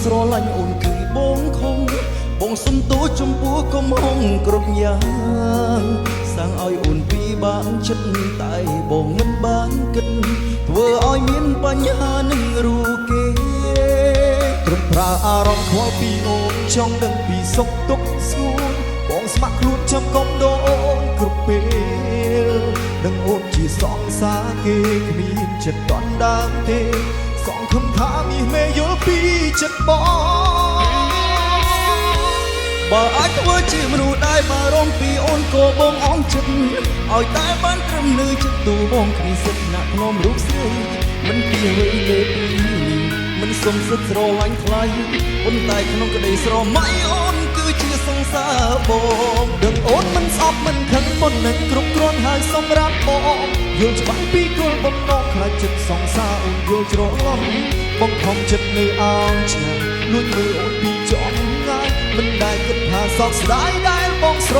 ស្រឡាញ់អូនគឺបងខំបងសុំទោសចំពោះកំហុសគ្រប់យ៉ាងសាំងឲ្យអូនពីបានចិត្តតែបងមិនបានគិតធ្វើឲ្យមានបញ្ហានឹងរូគេត្រឹមប្រើអារម្មណ៍ខ្វល់ពីអូនចង់ដឹងពីសុខទុក្ខស្ងួនបងស្ម័គ្រខ្លួនចាំកុំដងគ្រប់ពេលនឹងអូនជាសង្សារគេគ្មានចិត្តដណ្ដើមទេសងខំថាមានមេយល់ពីចិត្តបងបើអាចធ្វើជាមនុស្សដែលបារម្ភពីអូនក៏បងអន់ចិត្តឲ្យតែបានត្រឹមនៅចិត្តទូបងគ្មានសិទ្ធិណាក់ភ្នំរូបស្រីមិនពីអ្វីលើពីមិនសុំសិទ្ធិស្រឡាញ់ថ្លៃប៉ុន្តែក្នុងក្តីស្រមៃអូនគឺជាសង្សារបងដឹងអូនមិនស្អប់មិនខឹងប៉ុន្តែគ្រប់គ្រាន់ហើយសម្រាប់បងយល់ច្បាស់ពីគោលបំណងខ្លាចចិត្តសង្សារអូនយល់ច្រឡំបងខំចិត្តនៅអោនឆ្នាំលួចមើលអូនពីចំងាយមិនដែលគិតថាសោកស្ដាយដែលបងស្រ